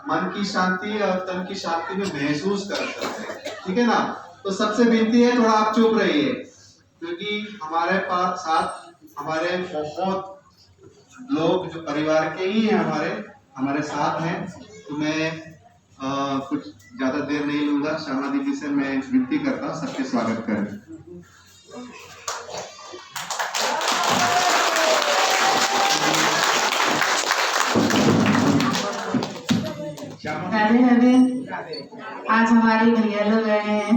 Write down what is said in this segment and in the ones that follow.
मन की शांति और तन की शांति में महसूस कर सकते हैं। ठीक है ना। तो सबसे विनती है थोड़ा आप चुप रहिए, क्योंकि हमारे पास साथ हमारे बहुत लोग जो परिवार के ही हैं हमारे साथ हैं। तो मैं कुछ ज्यादा देर नहीं लूंगा। शर्मा दीदी से मैं विनती करता हूँ सबके स्वागत करें। राधे राधे। आज हमारे भैया लोग आए हैं।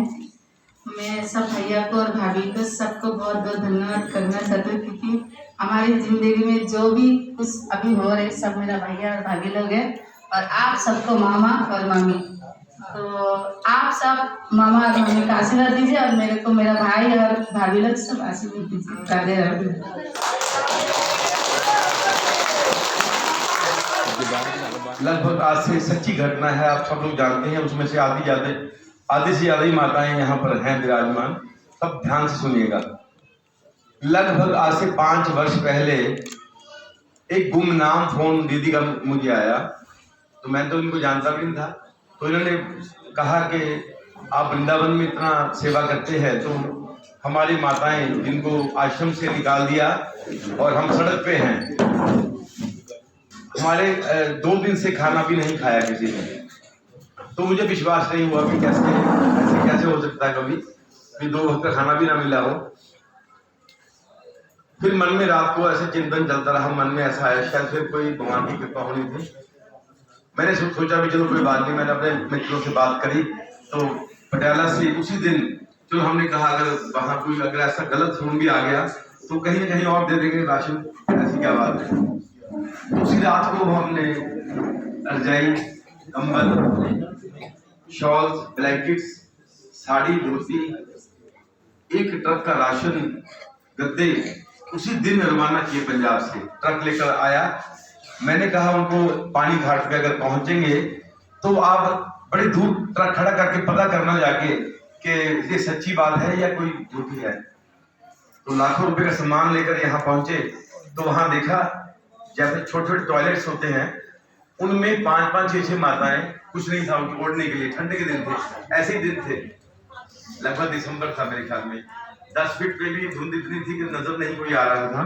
मैं सब भैया को और भाभी को सबको बहुत बहुत धन्यवाद करना चाहती हूँ, क्योंकि हमारी जिंदगी में जो भी कुछ अभी हो रहे सब मेरा भैया और भाभी लोग हैं। और आप सबको मामा और मामी, तो आप सब मामा और मामी का आशीर्वाद दीजिए और मेरे को मेरा भाई और भाभी लोग सब आशीर्वाद दीजिए। राधे राधे। लगभग आज से सच्ची घटना है, आप सब लोग जानते हैं। उसमें से आधी से ज़्यादा ही माताएं यहाँ पर हैं विराजमान। सब ध्यान से सुनिएगा। लगभग आज से 5 वर्ष पहले एक गुमनाम फोन दीदी का मुझे आया, तो मैं तो इनको जानता भी नहीं था। तो इन्होंने कहा कि आप वृंदावन में इतना सेवा करते हैं, तो हमारी माताएं जिनको आश्रम से निकाल दिया और हम सड़क पे हैं, हमारे 2 दिन से खाना भी नहीं खाया किसी ने। तो मुझे विश्वास नहीं हुआ कि कैसे हो सकता है कभी कि 2 वक्त का खाना भी ना मिला हो। फिर मन में रात को ऐसे चिंतन चलता रहा। मन में ऐसा आया शायद फिर कोई भगवान की कृपा होनी थी। मैंने सोचा भी चलो कोई बात नहीं। मैंने अपने मित्रों से बात करी, तो पटियाला से उसी दिन चलो हमने कहा अगर वहाँ कोई अगर ऐसा गलत फोन भी आ गया तो कहीं ना कहीं और दे देंगे राशन, ऐसी क्या बात है। उसी रात को हमने रजाई, कंबल, शॉल्स, ब्लैंकेट्स, साड़ी, धोती, 1 ट्रक का राशन, गद्दे उसी दिन रवाना किए। पंजाब से ट्रक लेकर आया। मैंने कहा उनको पानी घाट पे अगर पहुंचेंगे तो आप बड़ी दूर ट्रक खड़ा करके पता करना जाके कि ये सच्ची बात है या कोई झूठी है। तो लाखों रुपए का सामान लेकर यहाँ पहुंचे तो वहां देखा जैसे छोटे छोटे टॉयलेट्स होते हैं, उनमें 5-5, 6-6 माताएं, कुछ नहीं था उनको ओढ़ने के लिए। ठंड के दिन थे, ऐसे ही दिन थे, लगभग दिसंबर था मेरे ख्याल में। 10 फीट पे भी धुंध इतनी थी कि नजर नहीं कोई आ रहा था।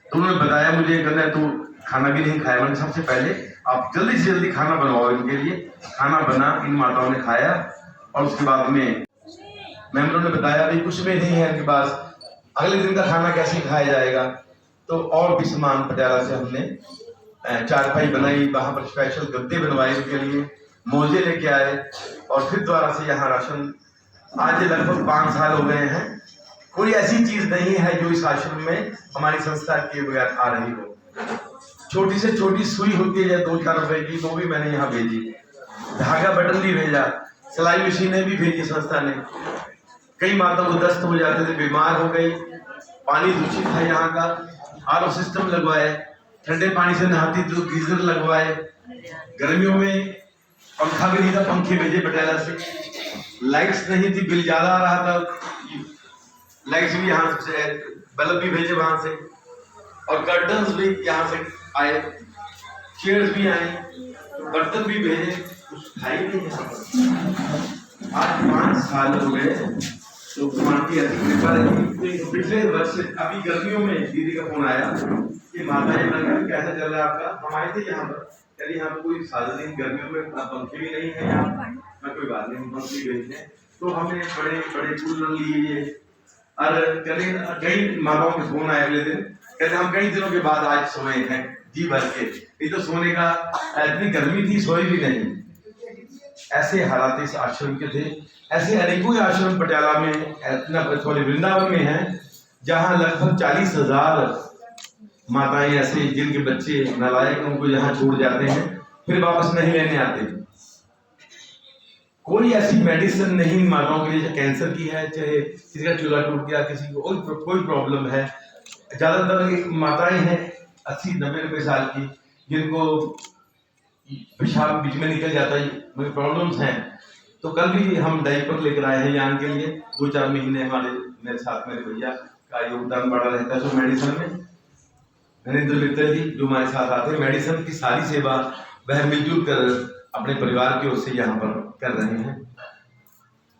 तो उन्होंने बताया मुझे, कहना तू खाना भी नहीं खाया। मैंने सबसे पहले आप जल्दी से जल्दी खाना बनवाओ इनके लिए। खाना बना, इन माताओं ने खाया और उसके बाद में मेंबरों ने बताया भाई कुछ भी नहीं है इनके पास, अगले दिन का खाना कैसे खाया जाएगा। तो और भी सामान पटियाला से हमने चारपाई बनाई, वहां पर स्पेशल गद्दे बनवाए उनके लिए, मोजे लेके आए और फिर दोबारा से यहाँ राशन। आज लगभग 5 साल हो गए हैं। कोई ऐसी चीज नहीं है जो इस आश्रम में हमारी संस्था के बगैर आ रही हो। छोटी से छोटी सुई होती है 2-4 रुपए की, वो भी मैंने यहाँ भेजी। धागा बटन भी भेजा, सिलाई मशीनें भी भेजी संस्था ने। कई माताओं को दस्त हो जाते थे, बीमार हो गई। पानी दूषित है यहाँ का, आरओ सिस्टम लगवाए। ठंडे पानी से नहाती तो गीजर लगवाए। गर्मियों में पंखा भी नहीं था, पंखे भेजे पटियाला से। लाइट्स नहीं थी, बिल ज्यादा आ रहा था, लाइट्स भी यहाँ से, बल्ब भी भेजे वहां से और कर्टन्स भी यहाँ से आए, चेयर्स भी आए, बर्तन भी भेजे। कुछ था ही नहीं यहाँ। आज 5 साल हो गए। तो भगवान की ऐसी कृपा रही। पिछले वर्ष अभी गर्मियों में दीदी का फोन आया कि माता जी कैसा चल रहा है आपका। हम आए थे यहाँ पर, यानी यहाँ पर कोई साधन नहीं, गर्मियों में पंखे भी नहीं है यहाँ। मैं कोई बात नहीं, पंखे भेज हैं। तो हमने बड़े बड़े फूल लिए और कई माताओं के फोन आए अगले दिन, कहते हम कई दिनों के बाद आज सोए हैं जी भर के। ये तो सोने का, इतनी गर्मी थी सोए भी नहीं। ऐसे हालात इस आश्रम के थे। ऐसे अनेकों आश्रम पटियाला में, सॉरी वृंदावन में हैं, जहां लगभग 40,000 माताएं ऐसे जिनके बच्चे नालायक उनको यहाँ छोड़ जाते हैं, फिर वापस नहीं लेने आते। कोई ऐसी मेडिसिन नहीं माताओं के लिए, चाहे कैंसर की है, चाहे किसी का चूल्हा टूट गया, किसी को कोई प्रॉब्लम है। ज्यादातर माताएं हैं 80-90 साल की, जिनको पेशाब बीच में निकल जाता है, मुझे प्रॉब्लम्स हैं। तो कल भी हम डायपर लेकर आए हैं यान के लिए। 2-4 महीने मेरे साथ मेरे भैया का योगदान बड़ा रहता है। तो मेडिसिन में नरेंद्र मित्तल जी जो हमारे साथ आते हैं, मेडिसिन की सारी सेवा वह मिलजुल कर अपने परिवार की ओर से यहाँ पर कर रहे हैं।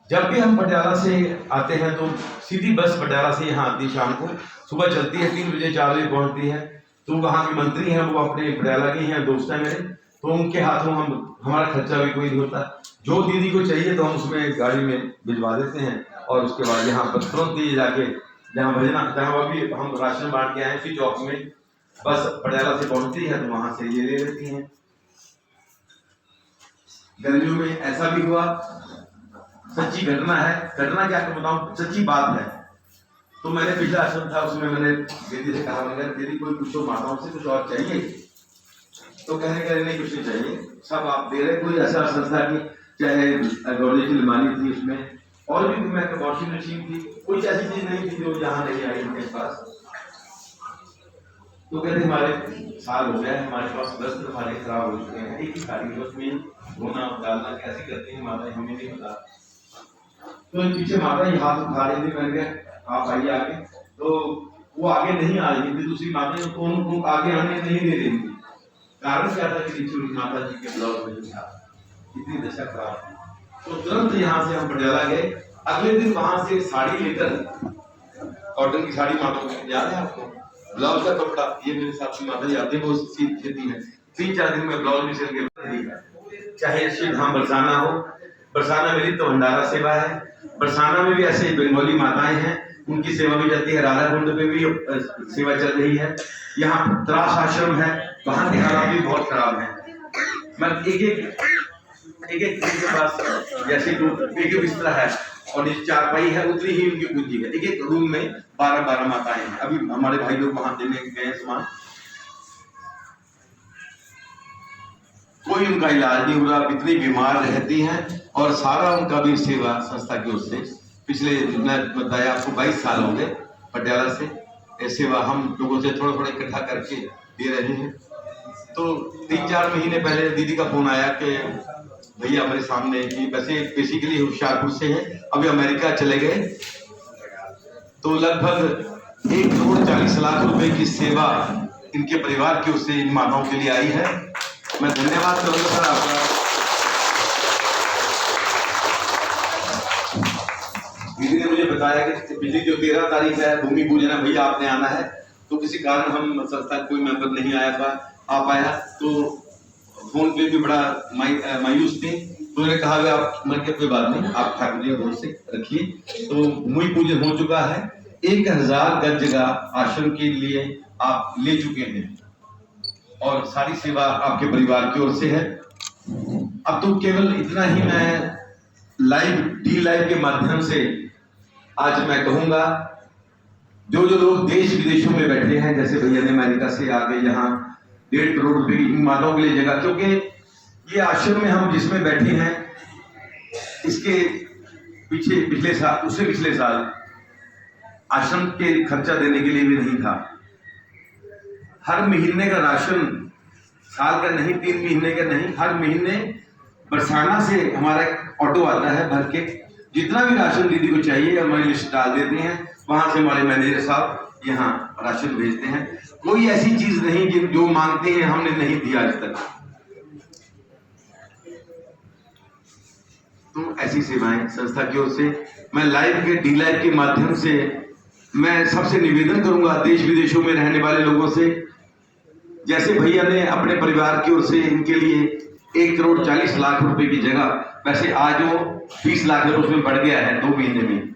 जब भी हम पटियाला से आते हैं तो सीधी बस पटियाला से यहाँ आती है, शाम को सुबह चलती है, 3 बजे 4 बजे पहुँचती है। तो वहाँ के मंत्री हैं, वो अपने पटियाला के हैं, दोस्त हैं मेरे, तो उनके हाथों हमारा खर्चा भी कोई नहीं होता। जो दीदी को चाहिए तो हम उसमें गाड़ी में भिजवा देते हैं और उसके बाद यहाँ पर तुरंत दिए जाके जहाँ भेजना, जहाँ अभी हम राशन बांट के आए इसी चौक में बस पटियाला से पहुँचती है तो वहाँ से ये ले लेती हैं। गर्मियों में ऐसा भी हुआ, सच्ची घटना है, घटना क्या बताऊं, सच्ची बात है। तो मैंने पिछला आश्रम था, उसमें मैंने दीदी से कहा, मैंने दीदी कोई कुछ तो माताओं से कुछ और चाहिए, तो कहने के नहीं कुछ नहीं चाहिए, सब आप दे रहे। कोई ऐसा संस्था की, चाहे गौरी की अलमारी थी, उसमें और भी मैं वॉशिंग मशीन थी, कोई ऐसी चीज नहीं थी जो यहाँ नहीं आई उनके पास। तो कहते हमारे साल हो गया है, हमारे पास वस्त्र हमारे खराब हो चुके हैं, एक ही साड़ी उसमें धोना डालना कैसे करते हैं माता, हमें नहीं पता। तो पीछे माता ही हाथ उठा रही थी, मैंने कहा आप आइए आगे, तो वो आगे नहीं आ रही थी। दूसरी माता उनको आगे आने नहीं दे रही थी। कारण क्या था कि माता जी के ब्लाउज में जो था इतनी दशा खराब थी। तो तुरंत यहाँ से हम पटियाला गए। अगले दिन वहां से साड़ी लेकर, कॉटन की साड़ी माता को याद है आपको, ब्लाउज का कपड़ा, ये मेरे साथ माता जी आते हैं, वो सीती है। 3-4 दिन में ब्लाउज भी सिल के, चाहे श्री धाम बरसाना हो, बरसाना मेरी तो भंडारा सेवा है। बरसाना में भी ऐसे बंगाली माताएं हैं, उनकी सेवा भी जाती है। राधा कुंड पे भी सेवा चल रही है। यहाँ त्रास आश्रम है, वहां के हालात भी बहुत खराब है। मैं एक के पास जैसे एक बिस्तर है और एक चारपाई है, उतनी ही उनकी पूंजी है। एक रूम में 12 माताएं हैं। अभी हमारे भाई लोग वहां देने गए सामान, कोई उनका इलाज नहीं हो रहा, इतनी बीमार रहती हैं। और सारा उनका भी सेवा संस्था की ओर से पिछले, मैं बताया आपको, 22 साल हो गए पटियाला से सेवा हम लोगों से थोड़ा थोड़ा इकट्ठा करके दे रहे हैं। तो 3-4 महीने पहले दीदी का फोन आया कि भैया हमारे सामने, कि वैसे बेसिकली होशियारपुर से हैं, अभी अमेरिका चले गए, तो लगभग 1,40,00,000 रुपए की सेवा इनके परिवार की ओर से इन माताओं के लिए आई है। मैं धन्यवाद करूंगा सर आपका। दीदी ने मुझे बताया कि पिछली जो 13 तारीख है भूमि पूजन है, भैया आपने आना है। तो किसी कारण हम संस्था कोई मेंबर नहीं आया था, आप आया, तो फोन पे भी बड़ा मायूस थे। तो उन्होंने कहा आप, मैं क्या कोई बात नहीं, आप ठाकुर जी भरोसे रखिए। तो भूमि पूजन हो चुका है, 1000 गज जगह आश्रम के लिए आप ले चुके हैं और सारी सेवा आपके परिवार की ओर से है। अब तो केवल इतना ही मैं लाइव के माध्यम से आज मैं कहूंगा, जो लोग देश विदेशों में बैठे हैं, जैसे भैया ने अमेरिका से आगे यहाँ 1.5 करोड़ रुपए की माताओं के लिए जगह, क्योंकि ये आश्रम में हम जिसमें बैठे हैं, इसके पीछे पिछले साल, उससे पिछले साल आश्रम के खर्चा देने के लिए भी नहीं था। हर महीने का राशन, साल का नहीं, 3 महीने का नहीं, हर महीने बरसाना से हमारा ऑटो आता है भर के, जितना भी राशन दीदी को चाहिए हमारी लिस्ट डाल देते हैं, वहां से हमारे मैनेजर साहब यहाँ राशन भेजते हैं। कोई ऐसी चीज नहीं जो मांगते हैं हमने नहीं दिया आज तक। तो ऐसी सेवाएं संस्था की ओर से मैं लाइव के D-Live के माध्यम से मैं सबसे निवेदन करूंगा, देश विदेशों में रहने वाले लोगों से, जैसे भैया ने अपने परिवार की ओर से इनके लिए 1,40,00,000 रुपए की जगह, वैसे आज वो 20 लाख रुपए उसमें बढ़ गया है 2 महीने में।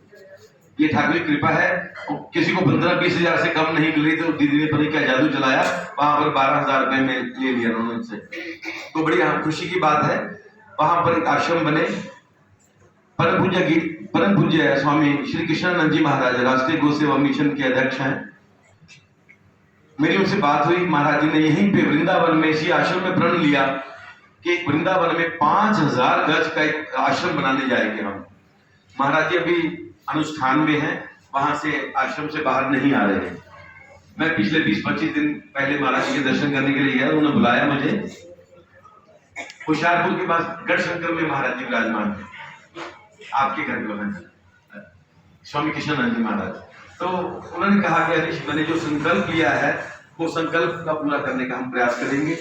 ये ठाकुर की कृपा है। किसी को 15-20 हजार से कम नहीं मिल रही, तो दीदी ने पता क्या जादू चलाया, वहां पर 12,000 रुपए में ले लिया उन्होंने उनसे। तो बड़ी खुशी की बात है। वहां पर एक आश्रम बने। परम पूज्य स्वामी श्री कृष्णानंद जी महाराज राष्ट्रीय गौ सेवा मिशन के अध्यक्ष हैं। मेरी उनसे बात हुई, महाराज जी ने यहीं पे वृंदावन में इसी आश्रम में प्रण लिया कि वृंदावन में 5000 गज का एक आश्रम बनाने जाएंगे हम। महाराज जी अभी अनुष्ठान में हैं, वहां से आश्रम से बाहर नहीं आ रहे हैं। मैं पिछले 20-25 दिन पहले महाराज जी के दर्शन करने के लिए गया, उन्होंने बुलाया मुझे। होशियारपुर के पास गढ़शंकर में महाराज जी विराजमान थे, आपके घर में हैं स्वामी कृष्णानंद जी महाराज। तो उन्होंने कहा कि हरीश, मैंने जो संकल्प लिया है वो संकल्प का पूरा करने का हम प्रयास करेंगे।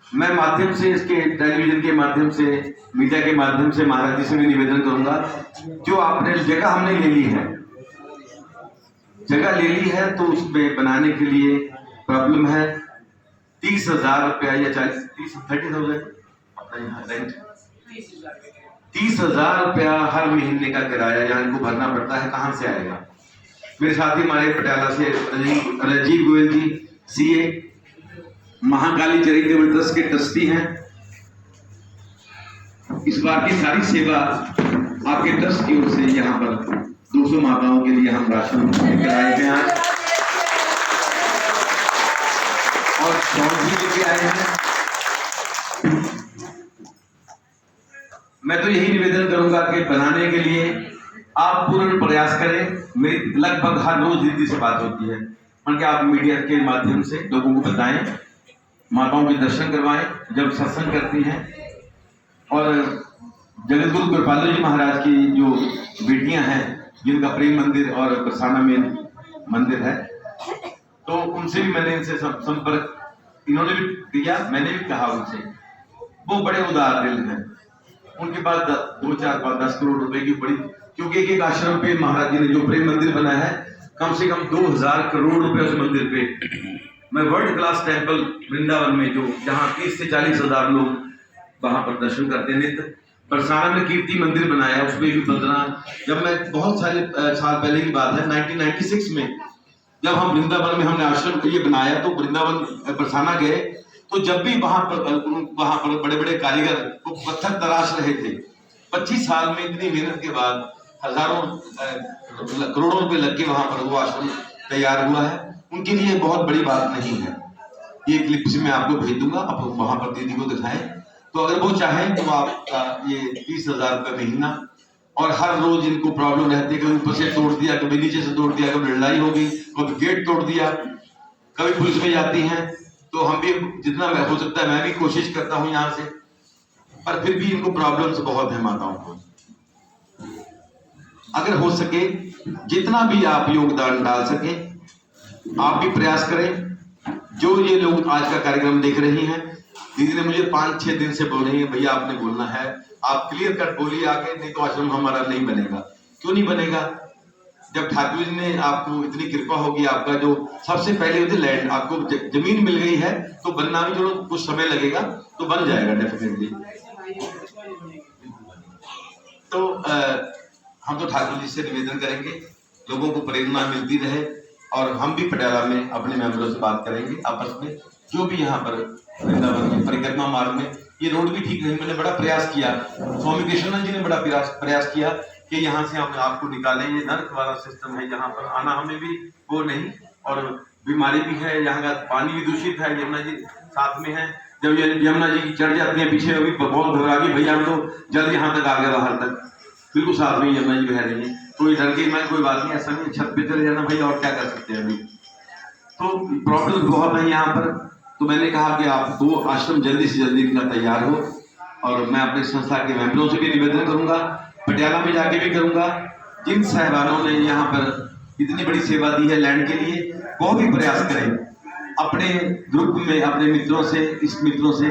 मैं माध्यम से, इसके टेलीविजन के माध्यम से, मीडिया के माध्यम से महाराज जी से भी निवेदन करूंगा, जो आपने जगह हमने ले ली है, जगह ले ली है तो उसमें बनाने के लिए प्रॉब्लम है। 30,000 रुपया या 30,000 अपना यहाँ रेंट, 30,000 रुपया हर महीने का किराया यहाँ इनको भरना पड़ता है। कहाँ से आएगा? मेरे साथ ही हमारे पटियाला से राजीव गोयल जी सीए, महाकाली चैरिटेबल ट्रस्ट के ट्रस्टी हैं। इस बार की सारी सेवा आपके ट्रस्ट की ओर से यहाँ पर 200 माताओं के लिए हम राशन लेकर आए हैं आज, और शॉर्ट भी लेके आए हैं। मैं तो यही निवेदन करूंगा कि बनाने के लिए आप पूर्ण प्रयास करें। मेरी लगभग हर रोज दीदी से बात होती है, कि आप मीडिया के माध्यम से लोगों को बताएं, माताओं के दर्शन करवाएं जब सत्संग करती हैं। और जगत गुरु कृपालु जी महाराज की जो बेटियां हैं, जिनका प्रेम मंदिर और बरसाना में मंदिर है, तो उनसे भी मैंने इनसे संपर्क, इन्होंने भी किया, मैंने भी कहा उनसे। वो बड़े उदार दिल हैं, उनके पास 2, 4, 5, 10 करोड़ रुपए की बड़ी, क्योंकि एक आश्रम पे महाराज जी ने जो प्रेम मंदिर बनाया है, कम से कम 2000 करोड़ रुपए उस मंदिर पे। मैं वर्ल्ड क्लास टेम्पल वृंदावन में, जो जहाँ 30 से 40 हजार लोग वहां पर दर्शन करते हैं नित्य, बरसाना में कीर्ति मंदिर बनाया, उसमें भी 15, जब मैं बहुत सारे साल पहले की बात है, 1996 में जब हम वृंदावन में हमने आश्रम ये बनाया, तो वृंदावन बरसाना गए, तो जब भी वहां पर बड़े बड़े कारीगर वो पत्थर तराश रहे थे। 25 साल में इतनी मेहनत के बाद हजारों करोड़ों रुपए लग के वहां पर वो आश्रम तैयार हुआ है। उनके लिए बहुत बड़ी बात नहीं है। ये क्लिप से मैं आपको भेज दूंगा, आप वहां पर दीदी को दिखाएं। तो अगर वो चाहें तो आपका ये 30,000 रुपये महीना, और हर रोज इनको प्रॉब्लम रहती है, कभी ऊपर से तोड़ दिया, कभी नीचे से तोड़ दिया, कभी लड़ाई हो गई, कभी गेट तोड़ दिया, कभी पुलिस में जाती हैं। तो हम भी जितना हो सकता है मैं भी कोशिश करता हूँ यहाँ से, पर फिर भी इनको प्रॉब्लम्स बहुत है माताओं को। अगर हो सके जितना भी आप योगदान डाल सके, आप भी प्रयास करें। जो ये लोग आज का कार्यक्रम देख रही हैं, दीदी ने मुझे 5-6 दिन से बोल रही है, भैया आपने बोलना है, आप क्लियर कट बोलिए आके, नहीं तो आश्रम हमारा नहीं बनेगा। क्यों नहीं बनेगा? जब ठाकुर जी ने आपको इतनी कृपा होगी, आपका जो सबसे पहले होती लैंड, आपको जमीन मिल गई है, तो बनना भी चलो कुछ समय लगेगा, तो बन जाएगा डेफिनेटली। तो हम तो ठाकुर जी से निवेदन करेंगे, लोगों को प्रेरणा मिलती रहे, और हम भी पटियाला में अपने मेंबरों से बात करेंगे आपस में, जो भी यहाँ पर वृंदावन में परिक्रमा मार्ग में ये रोड भी ठीक नहीं, मैंने बड़ा प्रयास किया, स्वामी कृष्णानंद जी ने बड़ा प्रयास किया कि यहाँ से हम आपको निकालें। ये नर्क वाला सिस्टम है, यहाँ पर आना हमें भी वो नहीं, और बीमारी भी है, यहाँ का पानी भी दूषित है, यमुना जी साथ में है। जब यमुना जी की चढ़ जाती है पीछे, अभी बहुत घबरा गई, भैया हम तो जल्द यहाँ तक आ गए, बाहर तक बिल्कुल साथ में यमुना जी बह रही है। कोई डर के मैं कोई बात नहीं, ऐसा नहीं, छत पे चले जाना भैया, और क्या कर सकते हैं अभी। तो प्रॉब्लम बहुत है यहाँ पर। तो मैंने कहा कि आप 2 आश्रम जल्दी से जल्दी इनका तैयार हो, और मैं अपने संस्था के मेंबरों से भी निवेदन करूंगा, पटियाला में जाके भी करूंगा, जिन साहबानों ने यहाँ पर इतनी बड़ी सेवा दी है लैंड के लिए, वो भी प्रयास करें अपने ग्रुप में, अपने मित्रों से, इस मित्रों से,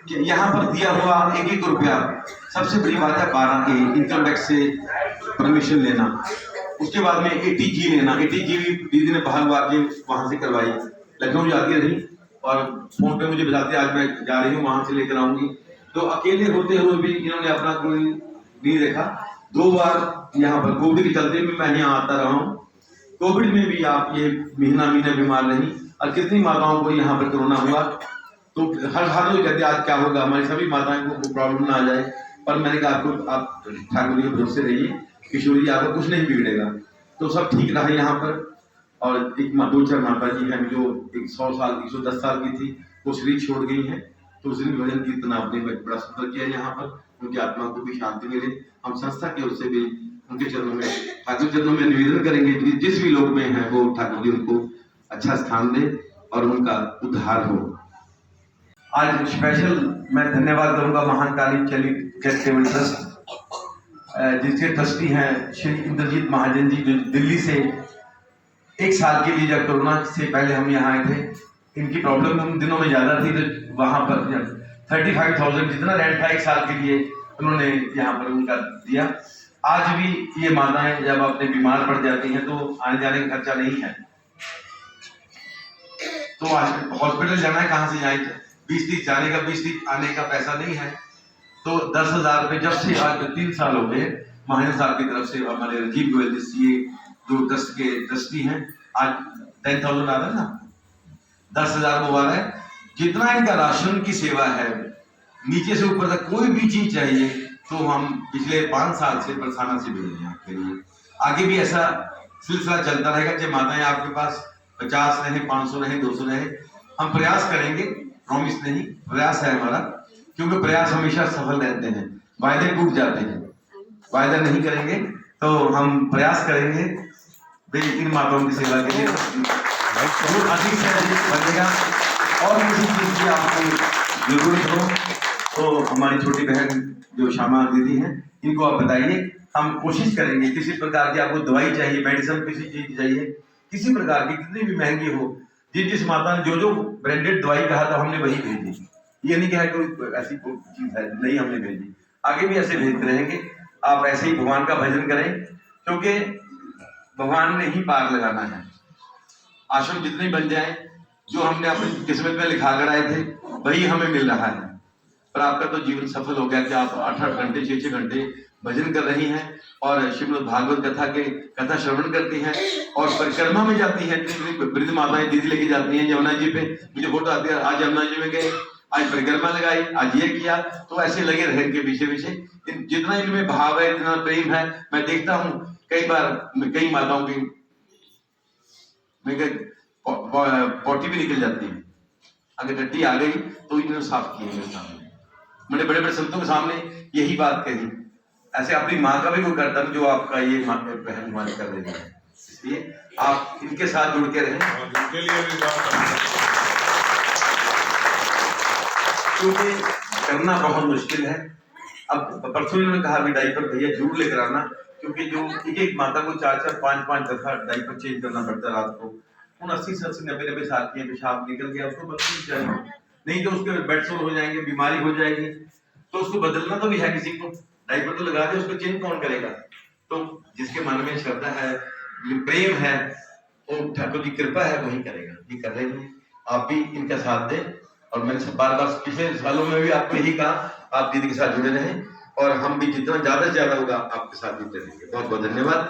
कि यहाँ पर दिया हुआ 1-1 रुपया, सबसे बड़ी बात है 12 इनकम टैक्स से परमिशन लेना, उसके बाद में ATG लेना। ATG भी दीदी ने बाहर आके वहां से करवाई, लखनऊ जाती रही, और फोन पे मुझे बताते आज मैं जा रही हूँ, वहां से लेकर आऊंगी। तो अकेले होते हुए भी इन्होंने अपना कोई नहीं देखा। 2 बार यहाँ पर कोविड के चलते भी मैं यहाँ आता रहा हूँ, कोविड में भी आप ये महीना बीमार रही, और कितनी माताओं को यहाँ पर कोरोना हुआ। तो हर लोग कहते आज क्या होगा, हमारी सभी माताओं को प्रॉब्लम ना आ जाए, पर मैंने कहा आपको, आप ठाकुर जी के भरोसे रहिए, किशोरी जी आपको कुछ नहीं बिगड़ेगा। तो सब ठीक रहा यहाँ पर। और एक 2-4 माता जी हैं जो 100 साल 110 साल की थी, वो शरीर छोड़ गई हैं, तो उस दिन भजन कीर्तन आपने बड़ा सुंदर किया यहाँ पर, उनकी आत्मा को भी शांति मिले। हम संस्था की ओर से भी उनके चरणों में, ठाकुर चरणों में निवेदन करेंगे कि जिस भी लोग में है वो ठाकुर जी उनको अच्छा स्थान दे और उनका उद्धार हो। आज स्पेशल मैं धन्यवाद करूंगा महान काली चैरिटेबल ट्रस्ट, जिसके ट्रस्टी हैं श्री इंद्रजीत महाजन जी, जो दिल्ली से 1 साल के लिए, जब कोरोना से पहले हम यहाँ आए थे, इनकी प्रॉब्लम उन दिनों में ज़्यादा थी, तो वहाँ पर 35,000 जितना रेंट था 1 साल के लिए उन्होंने यहाँ पर उनका दिया। आज भी ये माताएं जब अपने बीमार पड़ जाती हैं तो आने जाने का खर्चा नहीं है, तो हॉस्पिटल जाना है, कहाँ से जाए, 20-30 जाने का 20-30 आने का पैसा नहीं है, तो 10,000 रुपये जब से आज 3 साल हो गए महाजन साहब की तरफ से, हमारे राजीव गोयल जी जो ट्रस्ट के ट्रस्टी हैं, आज 10,000 आ रहा है ना, 10,000 वो आ रहा है। जितना इनका राशन की सेवा है, नीचे से ऊपर तक कोई भी चीज चाहिए तो हम पिछले 5 साल से बरसाना से भेज रहे हैं आपके लिए। आगे भी ऐसा सिलसिला चलता रहेगा। जब माताएं आपके पास 50 रहे, 500 रहे, 200 रहे, हम प्रयास करेंगे, प्रॉमिस नहीं, प्रयास है हमारा, क्योंकि प्रयास हमेशा सफल रहते हैं, वायदे टूट जाते हैं। वायदा नहीं करेंगे तो हम प्रयास करेंगे इन माताओं की सेवा के लिए अधिक से अधिक बनेगा। और किसी चीज की आपको जरूरत हो तो हमारी छोटी बहन जो श्यामा दीदी हैं, इनको आप बताइए, हम कोशिश करेंगे। किसी प्रकार की आपको दवाई चाहिए, मेडिसिन किसी चीज चाहिए, किसी प्रकार की, कितनी भी महंगी हो, जिस माता ने जो ब्रांडेड दवाई कहा था हमने वही भेजी। ये नहीं कहा कोई ऐसी कोई चीज है नहीं हमने भेजी, आगे भी ऐसे भेजते रहेंगे। आप ऐसे ही भगवान का भजन करें, क्योंकि भगवान ने ही पार लगाना है। आश्रम जितने बन जाए, जो हमने अपनी किस्मत में लिखा कराए थे वही हमें मिल रहा है। पर आपका तो जीवन सफल हो गया कि आप 8-8 घंटे 6-6 घंटे भजन कर रही हैं और श्रीमद् भागवत कथा श्रवण करती हैं और परिक्रमा में जाती हैं। वृद्ध माताएं दीदी लेके जाती हैं यमुना जी पे, मुझे फोटो आती है, आज यमुना जी में गए, आज परिक्रमा लगाई, आज ये किया, तो ऐसे लगे रहे इनके पीछे पीछे। जितना इनमें भाव है, इतना प्रेम है, मैं देखता हूँ कई बार कई माताओं की पोटी भी निकल जाती है, अगर टट्टी आ गई तो इन्होंने साफ किया मेरे सामने, मैंने बड़े बड़े संतों के सामने यही बात कही। ऐसे अपनी माँ का भी कोई करता है जो आपका ये बहन मान कर रही है, इसलिए आप इनके साथ जुड़ के रहें, क्योंकि करना बहुत मुश्किल है। अब परसों इन्होंने कहा भी डाइपर भैया जरूर लेकर आना, क्योंकि जो एक माता को 4-4, 5-5 दफा डाइपर चेंज करना पड़ता है रात को। उन 80-80, 90-90 साल की पेशाब निकल गया, उसको बदलना चाहिए, नहीं तो उसके बेड सोर हो जाएंगे, बीमारी हो जाएगी, तो उसको बदलना तो भी है किसी को। डाइपर तो लगा दे, उसको चेंज कौन करेगा? तो जिसके मन में श्रद्धा है, प्रेम है, वो ठाकुर की कृपा है, वही करेगा। ये कर रहे हैं, आप भी इनका साथ दें। और मैंने बार-बार पिछले सालों में भी आपको यही कहा, आप दीदी के साथ जुड़े रहें और हम भी जितना ज्यादा से ज्यादा होगा आपके साथ जुड़ते रहेंगे। बहुत बहुत धन्यवाद।